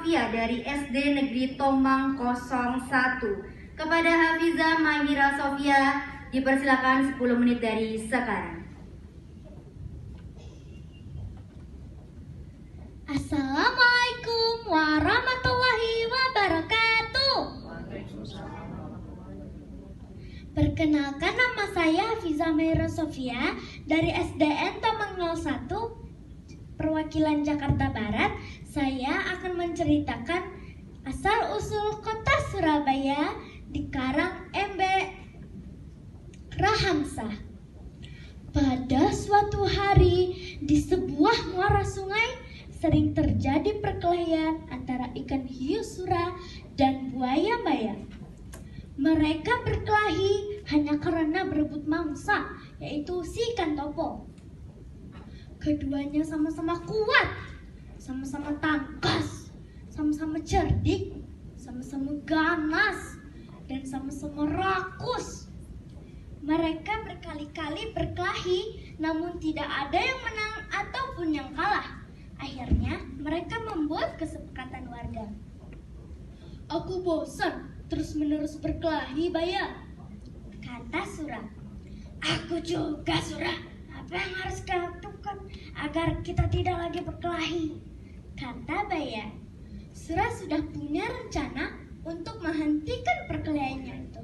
Sofia dari SD Negeri Tomang 01. Kepada Hafizah Mahira Sofia dipersilakan 10 menit dari sekarang. Assalamualaikum warahmatullahi wabarakatuh. Perkenalkan, nama saya Hafizah Mahira Sofia dari SDN Tomang 01, perwakilan Jakarta Barat. Saya akan menceritakan asal-usul kota Surabaya di Karang MB Rahamsah. Pada suatu hari di sebuah muara sungai sering terjadi perkelahian antara ikan hiu sura dan buaya maya. Mereka berkelahi hanya karena berebut mangsa, yaitu si ikan topo. Keduanya sama-sama kuat, sama-sama tangkas, sama-sama cerdik, sama-sama ganas, dan sama-sama rakus. Mereka berkali-kali berkelahi, namun tidak ada yang menang ataupun yang kalah. Akhirnya mereka membuat kesepakatan warga. Aku bosan terus-menerus berkelahi, Baya, kata Sura. Aku juga, Sura. Apa yang harus kita lakukan agar kita tidak lagi berkelahi? Kata Baya. Sura sudah punya rencana untuk menghentikan perkelahiannya itu.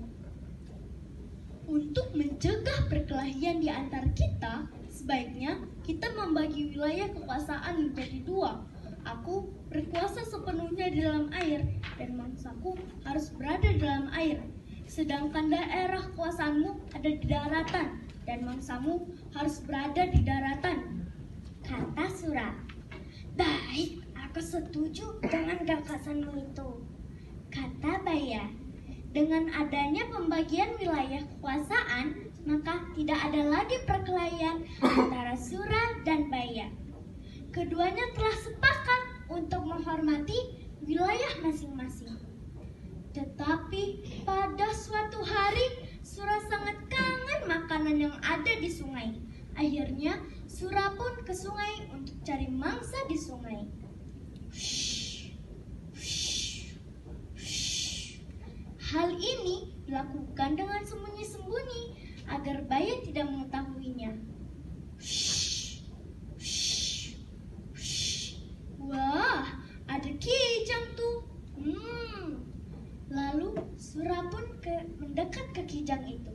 Untuk mencegah perkelahian di antara kita, sebaiknya kita membagi wilayah kekuasaan menjadi dua. Aku berkuasa sepenuhnya di dalam air dan mangsaku harus berada di dalam air. Sedangkan daerah kekuasaanmu ada di daratan dan mangsamu harus berada di daratan, kata Sura. Baik, aku setuju dengan gagasanmu itu, kata Baya. Dengan adanya pembagian wilayah kekuasaan, maka tidak ada lagi perkelahian antara Sura dan Baya. Keduanya telah sepakat untuk menghormati wilayah masing-masing. Tetapi pada suatu hari, Sura sangat kangen makanan yang ada di sungai. Akhirnya, Sura pun ke sungai untuk cari mangsa di sungai. Hal ini dilakukan dengan sembunyi-sembunyi agar Baya tidak mengetahuinya. Wah, ada kijang tuh. Lalu Sura pun mendekat ke kijang itu.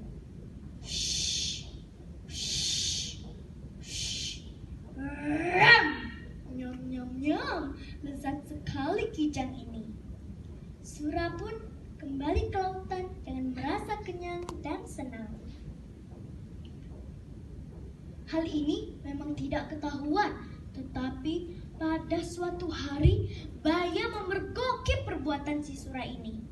Nyam nyam nyam, lezat sekali kijang ini. Sura pun kembali ke lautan dengan merasa kenyang dan senang. Hal ini memang tidak ketahuan, tetapi pada suatu hari Baya memergoki perbuatan si Sura ini.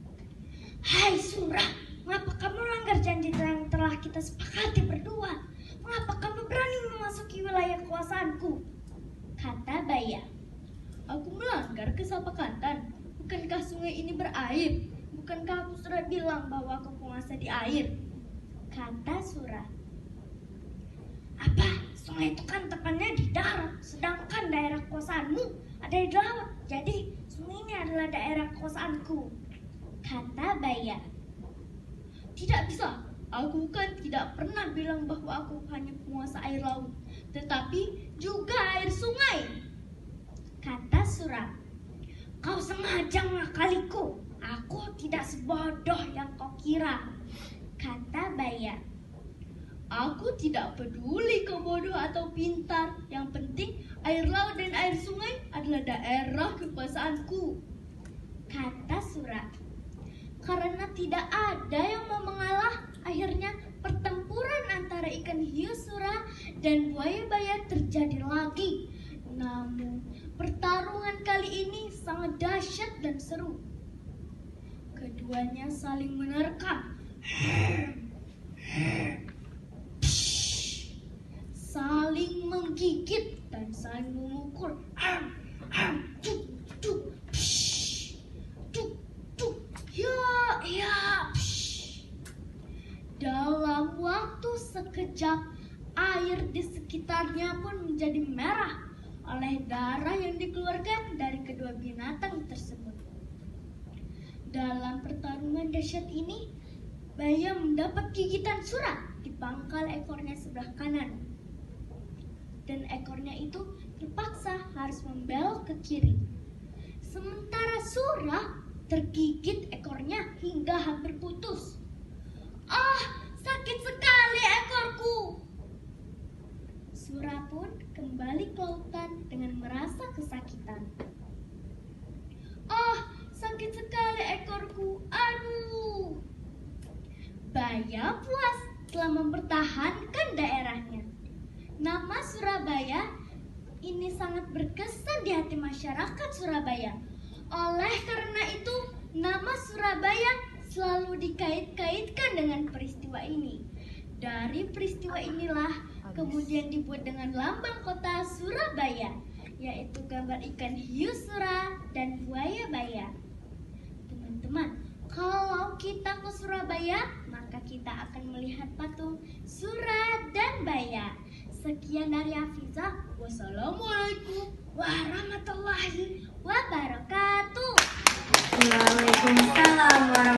Hai Sura, mengapa kamu melanggar janji yang telah kita sepakati berdua? Mengapa kamu berani memasuki wilayah kekuasaanku? Kata Baya. Aku melanggar kesepakatan. Bukankah sungai ini berair? Bukankah aku sudah bilang bahwa aku penguasa di air? Kata Sura. Apa? Sungai itu kan tekannya di darat, sedangkan daerah kekuasaanmu ada di laut. Jadi sungai ini adalah daerah kekuasaanku, kata Baya. Tidak bisa, aku kan tidak pernah bilang bahwa aku hanya penguasa air laut, tetapi juga air sungai, kata Sura. Kau sengaja mengakaliku. Aku tidak sebodoh yang kau kira, kata Baya. Aku tidak peduli kau bodoh atau pintar. Yang penting air laut dan air sungai adalah daerah kekuasaanku, kata Sura. Karena tidak ada yang mau mengalah, akhirnya pertempuran antara ikan hiu Sura dan buaya Baya terjadi lagi. Namun pertarungan kali ini sangat dahsyat dan seru. Keduanya saling menerkam, saling menggigit dan saling memukul. Dalam waktu sekejap, air di sekitarnya pun menjadi merah. oleh darah yang dikeluarkan dari kedua binatang tersebut. Dalam pertarungan dahsyat ini, Baya mendapat gigitan Sura di pangkal ekornya sebelah kanan. Dan ekornya itu terpaksa harus membelok ke kiri. Sementara Sura tergigit ekornya hingga hampir putus. Ah, sakit sekali ekorku. Sura pun kembali ke lautan dengan merasa kesakitan. Ah, sakit sekali ekorku. Aduh. Baya puas telah mempertahankan daerahnya. Nama Surabaya ini sangat berkesan di hati masyarakat Surabaya. Oleh karena itu, nama Surabaya selalu dikait-kaitkan dengan peristiwa ini. Dari peristiwa inilah kemudian dibuat dengan lambang kota Surabaya, yaitu gambar ikan hiu sura dan buaya baya. Teman-teman, kalau kita ke Surabaya, maka kita akan melihat patung Sura dan Baya. Sekian dari Hafizah. Wassalamualaikum warahmatullahi wabarakatuh.